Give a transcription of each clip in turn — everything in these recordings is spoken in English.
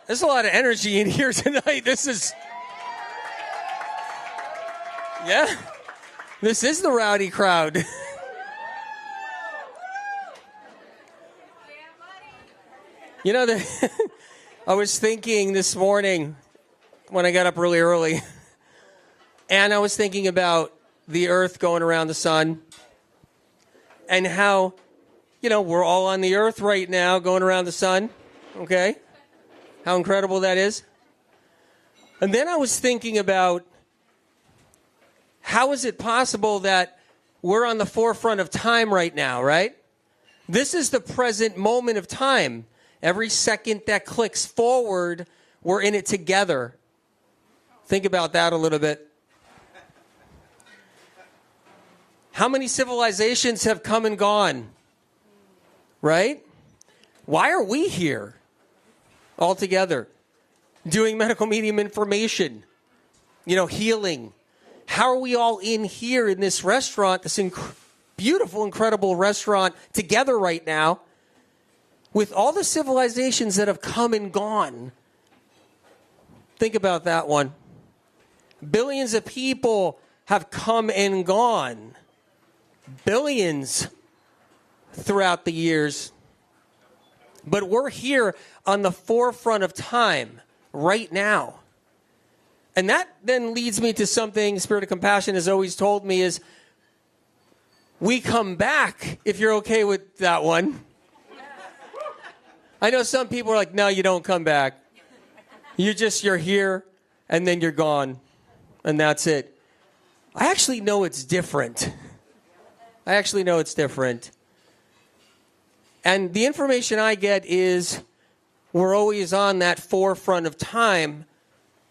There's a lot of energy in here tonight. This is the rowdy crowd. You know, I was thinking this morning when I got up really early, and I was thinking about the earth going around the sun and how, we're all on the earth right now going around the sun, okay? How incredible that is. And then I was thinking about how is it possible that we're on the forefront of time right now, right? This is the present moment of time. Every second that clicks forward, we're in it together. Think about that a little bit. How many civilizations have come and gone? Right? Why are we here all together doing medical medium information, healing? How are we all in here in this restaurant, this beautiful, incredible restaurant together right now with all the civilizations that have come and gone? Think about that one. Billions of people have come and gone. Billions throughout the years. But we're here on the forefront of time right now. And that then leads me to something Spirit of Compassion has always told me is we come back, if you're okay with that one. I know some people are like, no, you don't come back. You're here and then you're gone. And that's it. I actually know it's different. And the information I get is we're always on that forefront of time,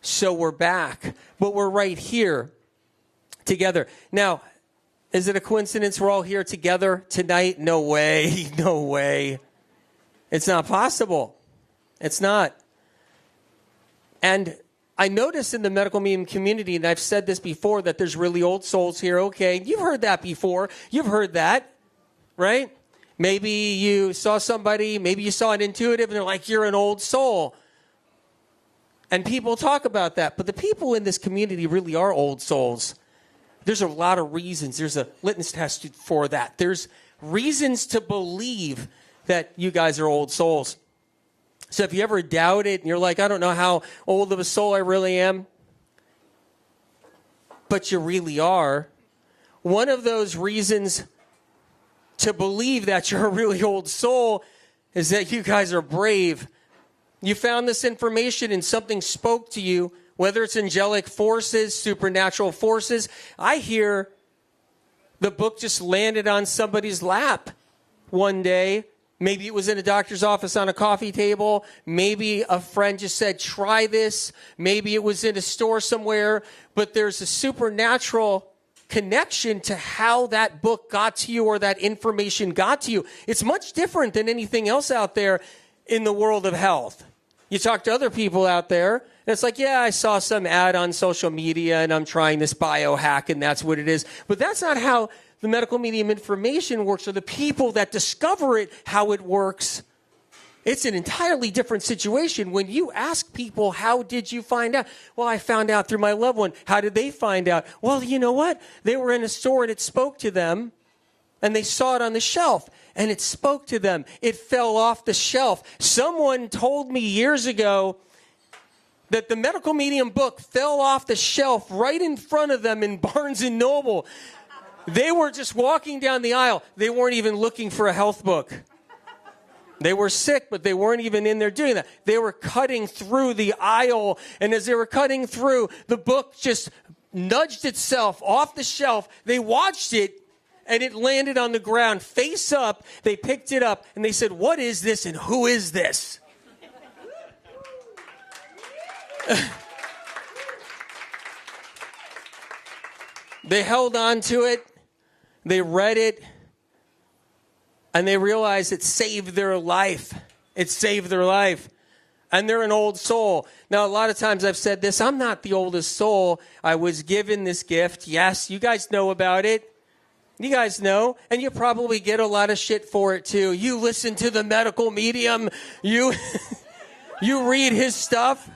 so we're back. But we're right here together. Now, is it a coincidence we're all here together tonight? No way. No way. It's not possible. It's not. And I notice in the medical medium community, and I've said this before, that there's really old souls here. Okay, you've heard that before. You've heard that, right? Maybe you saw somebody, maybe you saw an intuitive, and they're like, you're an old soul. And people talk about that. But the people in this community really are old souls. There's a lot of reasons. There's a litmus test for that. There's reasons to believe that you guys are old souls. So if you ever doubt it and you're like, I don't know how old of a soul I really am, but you really are, one of those reasons to believe that you're a really old soul is that you guys are brave. You found this information and something spoke to you, whether it's angelic forces, supernatural forces. I hear the book just landed on somebody's lap one day. Maybe it was in a doctor's office on a coffee table. Maybe a friend just said, try this. Maybe it was in a store somewhere. But there's a supernatural connection to how that book got to you or that information got to you. It's much different than anything else out there in the world of health. You talk to other people out there, and it's like, yeah, I saw some ad on social media, and I'm trying this biohack, and that's what it is. But that's not how the medical medium information works, or the people that discover it, how it works. It's an entirely different situation. When you ask people, how did you find out? Well, I found out through my loved one. How did they find out? Well, you know what? They were in a store and it spoke to them, and they saw it on the shelf and it spoke to them. It fell off the shelf. Someone told me years ago that the medical medium book fell off the shelf right in front of them in Barnes & Noble. They were just walking down the aisle. They weren't even looking for a health book. They were sick, but they weren't even in there doing that. They were cutting through the aisle, and as they were cutting through, the book just nudged itself off the shelf. They watched it, and it landed on the ground face up. They picked it up, and they said, what is this, and who is this? They held on to it. They read it. And they realized it saved their life. It saved their life. And they're an old soul. Now, a lot of times I've said this. I'm not the oldest soul. I was given this gift. Yes, you guys know about it. You guys know, and you probably get a lot of shit for it too. You listen to the medical medium. You read his stuff,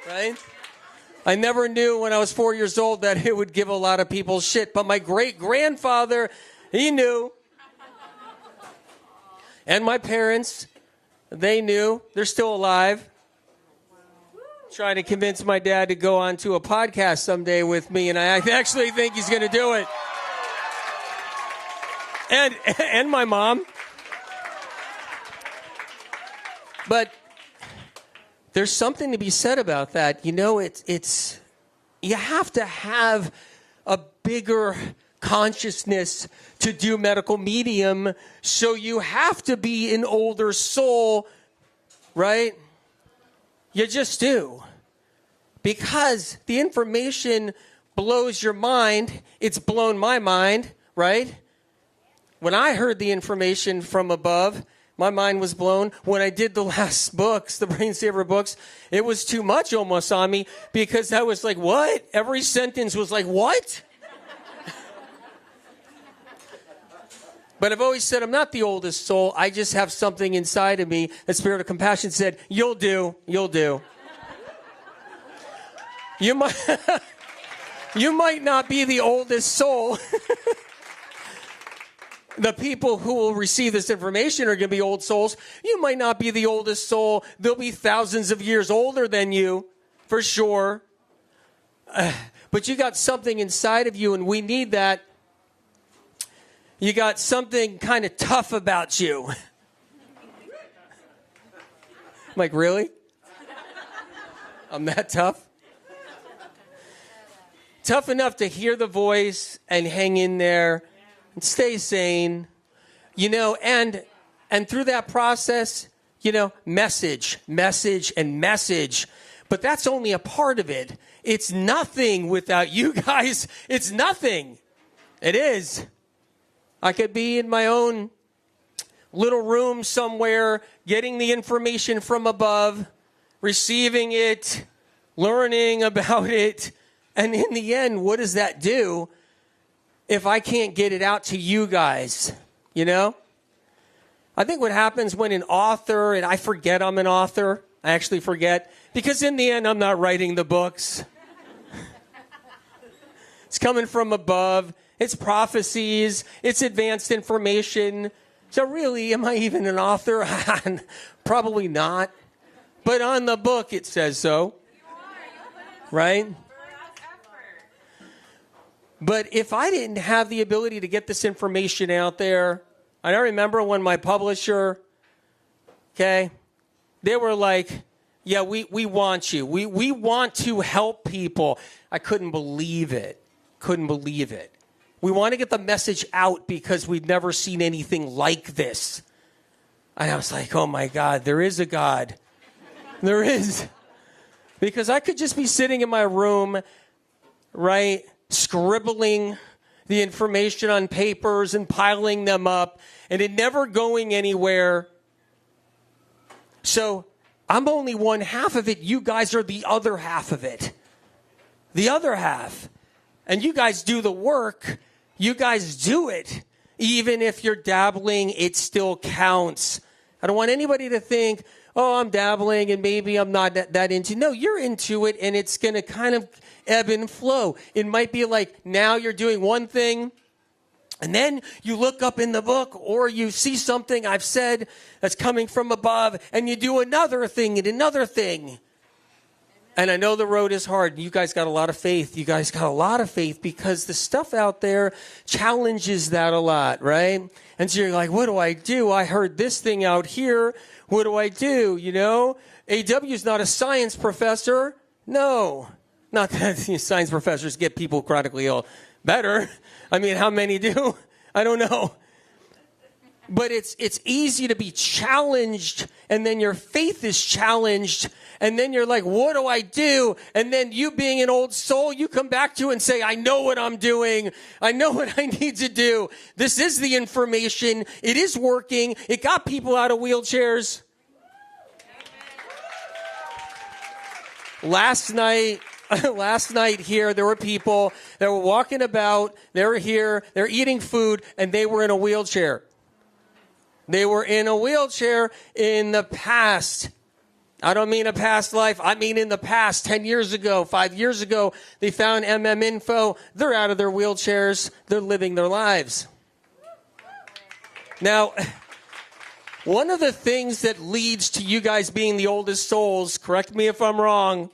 right? I never knew when I was 4 years old that it would give a lot of people shit, but my great-grandfather, he knew. And my parents, they knew. They're still alive. Trying to convince my dad to go on to a podcast someday with me, and I actually think he's going to do it. And my mom. But there's something to be said about that. You know, it's you have to have a bigger consciousness to do medical medium, so you have to be an older soul, right? You just do. Because the information blows your mind. It's blown my mind, right? When I heard the information from above, my mind was blown. When I did the last books, the Brain Saver books, it was too much almost on me, because I was like, what? Every sentence was like, what? But I've always said I'm not the oldest soul. I just have something inside of me. The Spirit of Compassion said, you'll do. You might not be the oldest soul. The people who will receive this information are going to be old souls. You might not be the oldest soul. They'll be thousands of years older than you, for sure. But you got something inside of you, and we need that. You got something kind of tough about you. I'm like, really? I'm that tough? Tough enough to hear the voice and hang in there and stay sane, you know, and through that process, you know, message. But that's only a part of it. It's nothing without you guys. It's nothing. It is. I could be in my own little room somewhere, getting the information from above, receiving it, learning about it. And in the end, what does that do if I can't get it out to you guys? You know? I think what happens when an author, and I forget I'm an author. I actually forget. Because in the end, I'm not writing the books. It's coming from above. It's prophecies. It's advanced information. So really, am I even an author? Probably not. But on the book, it says so. Right? But if I didn't have the ability to get this information out there, I remember when my publisher, okay, they were like, yeah, we want you. We want to help people. I couldn't believe it. We want to get the message out because we've never seen anything like this. And I was like, oh my God, there is a God. There is. Because I could just be sitting in my room, right, scribbling the information on papers and piling them up, and it never going anywhere. So I'm only one half of it. You guys are the other half of it. The other half. And you guys do the work. You guys do it. Even if you're dabbling, it still counts. I don't want anybody to think, oh, I'm dabbling and maybe I'm not that into. No, you're into it, and it's going to kind of ebb and flow. It might be like now you're doing one thing, and then you look up in the book or you see something I've said that's coming from above, and you do another thing and another thing. And I know the road is hard. You guys got a lot of faith. Because the stuff out there challenges that a lot, right? And so you're like, what do I do? I heard this thing out here. What do I do? You know, AW is not a science professor. No. Not that science professors get people chronically ill better. I mean, how many do? I don't know. But it's easy to be challenged, and then your faith is challenged, and then you're like, what do I do? And then you being an old soul, you come back to and say, I know what I'm doing. I know what I need to do. This is the information. It is working. It got people out of wheelchairs. Last night, last night here, there were people that were walking about, they were here, they're eating food, and they were in a wheelchair. They were in a wheelchair in the past. I don't mean a past life. I mean in the past, 10 years ago, 5 years ago, they found info. They're out of their wheelchairs. They're living their lives. Now, one of the things that leads to you guys being the oldest souls, correct me if I'm wrong,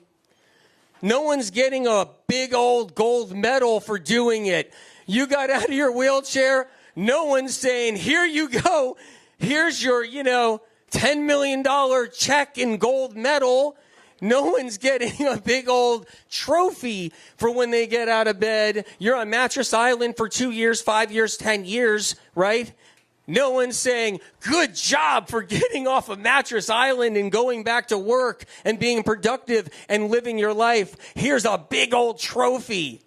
no one's getting a big old gold medal for doing it. You got out of your wheelchair. No one's saying, here you go. Here's your, $10 million check and gold medal. No one's getting a big old trophy for when they get out of bed. You're on Mattress Island for 2 years, 5 years, 10 years, right? No one's saying, good job for getting off of Mattress Island and going back to work and being productive and living your life. Here's a big old trophy.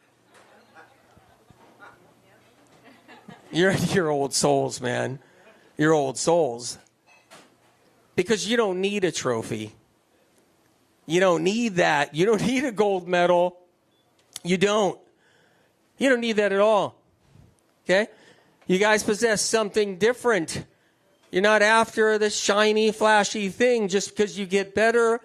You're old souls, man. You're old souls. Because you don't need a trophy. You don't need that. You don't need a gold medal. You don't. You don't need that at all. Okay? You guys possess something different. You're not after the shiny, flashy thing just because you get better.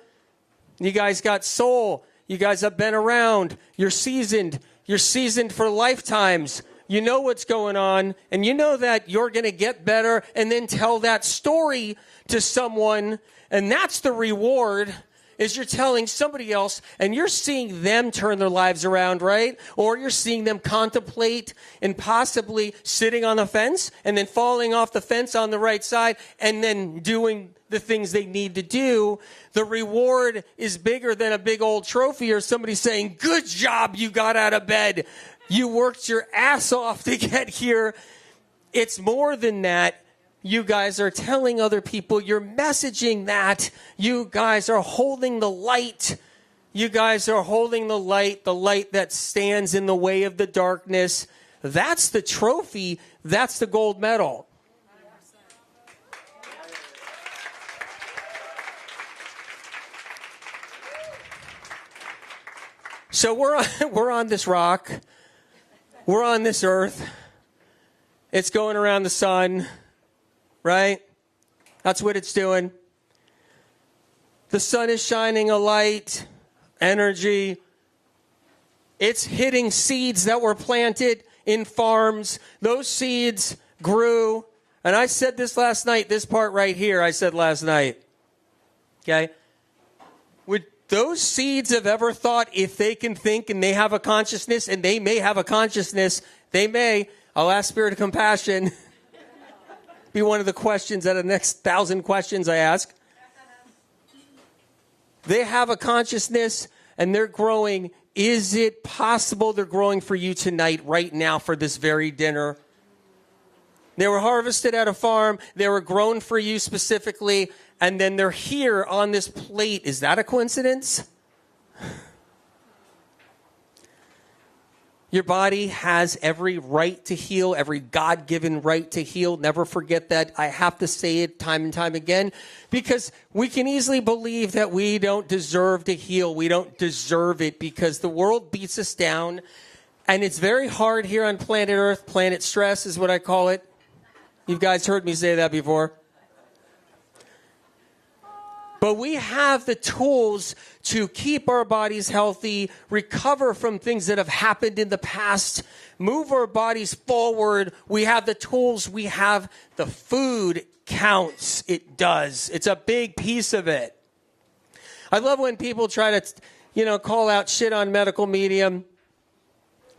You guys got soul. You guys have been around. You're seasoned. You're seasoned for lifetimes. You know what's going on, and you know that you're going to get better and then tell that story to someone, and that's the reward, is you're telling somebody else, and you're seeing them turn their lives around, right? Or you're seeing them contemplate and possibly sitting on the fence and then falling off the fence on the right side and then doing the things they need to do. The reward is bigger than a big old trophy or somebody saying, good job, you got out of bed. You worked your ass off to get here. It's more than that. You guys are telling other people, you're messaging that. You guys are holding the light. You guys are holding the light that stands in the way of the darkness. That's the trophy. That's the gold medal. So we're on this rock. We're on this earth. It's going around the sun, right? That's what it's doing. The sun is shining a light, energy. It's hitting seeds that were planted in farms. Those seeds grew. And I said this last night, this part right here, I said last night. Okay? Would those seeds have ever thought if they can think and they have a consciousness, and they may have a consciousness, I'll ask Spirit of Compassion, be one of the questions out of the next 1,000 questions I ask. They have a consciousness and they're growing. Is it possible they're growing for you tonight, right now, for this very dinner? They were harvested at a farm. They were grown for you specifically. And then they're here on this plate. Is that a coincidence? Your body has every right to heal, every God-given right to heal. Never forget that. I have to say it time and time again, because we can easily believe that we don't deserve to heal. We don't deserve it because the world beats us down. And it's very hard here on planet Earth. Planet stress is what I call it. You guys heard me say that before. But we have the tools to keep our bodies healthy, recover from things that have happened in the past, move our bodies forward. We have the tools. We have the food. Counts. It does. It's a big piece of it. I love when people try to, call out shit on medical medium.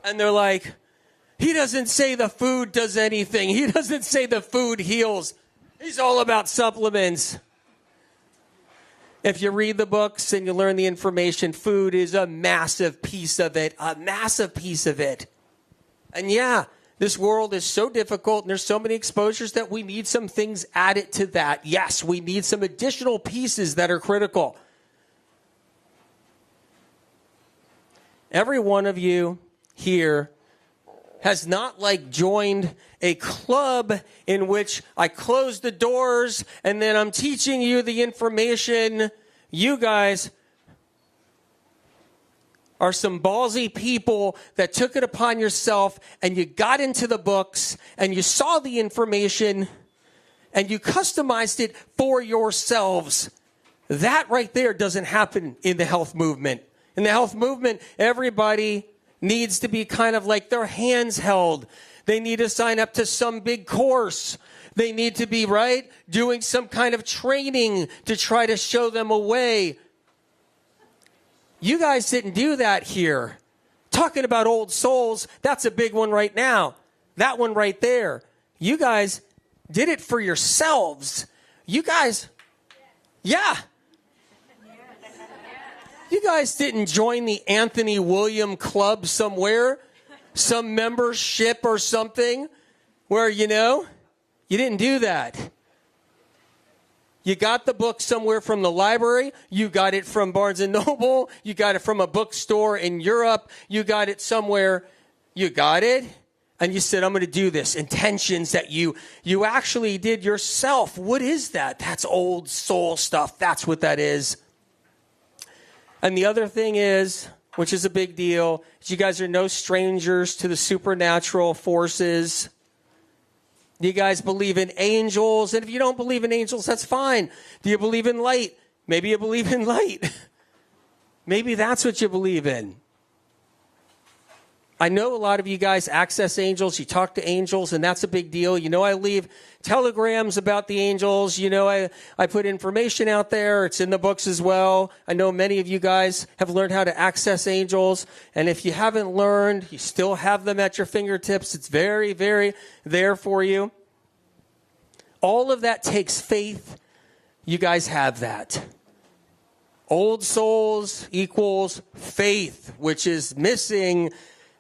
And they're like, he doesn't say the food does anything. He doesn't say the food heals. He's all about supplements. If you read the books and you learn the information, food is a massive piece of it, And yeah, this world is so difficult and there's so many exposures that we need some things added to that. Yes, we need some additional pieces that are critical. Every one of you here has not joined a club in which I close the doors and then I'm teaching you the information. You guys are some ballsy people that took it upon yourself and you got into the books and you saw the information and you customized it for yourselves. That right there doesn't happen in the health movement. In the health movement, everybody needs to be kind of like their hands held. They need to sign up to some big course. They need to be, right, doing some kind of training to try to show them a way. You guys didn't do that here. Talking about old souls, that's a big one right now. That one right there. You guys did it for yourselves. You guys, yeah. You guys didn't join the Anthony William Club somewhere, some membership or something where, you didn't do that. You got the book somewhere from the library. You got it from Barnes & Noble. You got it from a bookstore in Europe. You got it somewhere. You got it. And you said, I'm going to do this. Intentions that you actually did yourself. What is that? That's old soul stuff. That's what that is. And the other thing is, which is a big deal, is you guys are no strangers to the supernatural forces. You guys believe in angels, and if you don't believe in angels, that's fine. Do you believe in light? Maybe you believe in light. Maybe that's what you believe in. I know a lot of you guys access angels. You talk to angels, and that's a big deal. I leave telegrams about the angels. I put information out there. It's in the books as well. I know many of you guys have learned how to access angels. And if you haven't learned, you still have them at your fingertips. It's very, very there for you. All of that takes faith. You guys have that. Old souls equals faith, which is missing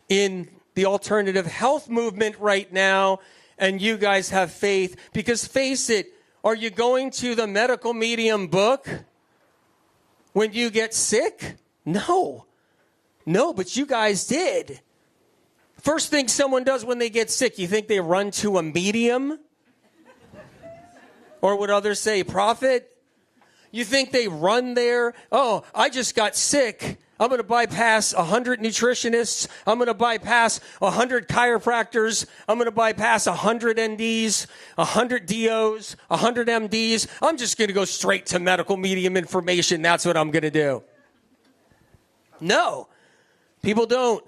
in the alternative health movement right now, and you guys have faith. Because face it, are you going to the medical medium book when you get sick? No, but you guys did. First thing someone does when they get sick, you think they run to a medium? Or what others say, prophet? You think they run there? Oh, I just got sick. I'm going to bypass 100 nutritionists. I'm going to bypass 100 chiropractors. I'm going to bypass 100 NDs, 100 DOs, 100 MDs. I'm just going to go straight to medical medium information. That's what I'm going to do. No, people don't.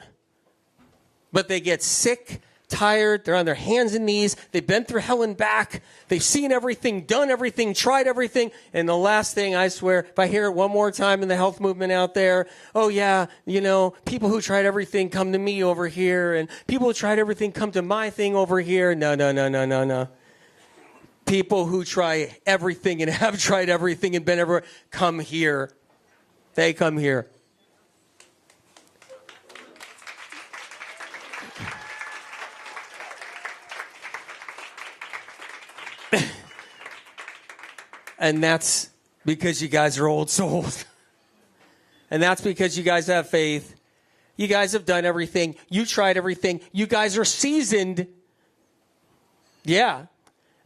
But they get sick, tired. They're on their hands and knees. They've been through hell and back. They've seen everything, done everything, tried everything. And the last thing, I swear, if I hear it one more time in the health movement out there, oh yeah, people who tried everything come to me over here. And people who tried everything come to my thing over here. No. People who try everything and have tried everything and been everywhere, come here. They come here. And that's because you guys are old souls. And that's because you guys have faith. You guys have done everything. You tried everything. You guys are seasoned. Yeah.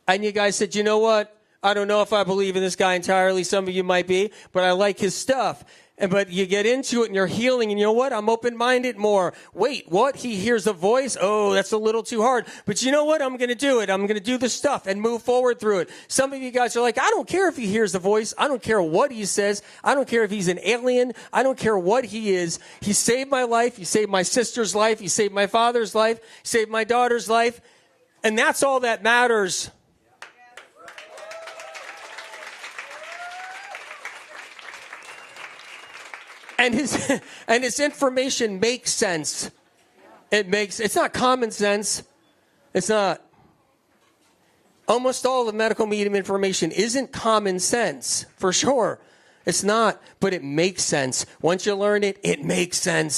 And you guys said, you know what? I don't know if I believe in this guy entirely. Some of you might be, but I like his stuff. But you get into it and you're healing, and you know what? I'm open-minded more. Wait, what? He hears a voice? Oh, that's a little too hard. But you know what? I'm going to do it. I'm going to do the stuff and move forward through it. Some of you guys are like, I don't care if he hears the voice. I don't care what he says. I don't care if he's an alien. I don't care what he is. He saved my life. He saved my sister's life. He saved my father's life. He saved my daughter's life. And that's all that matters. And his information makes sense. It's not common sense. It's not. Almost all the medical medium information isn't common sense, for sure. It's not, but it makes sense. Once you learn it, it makes sense.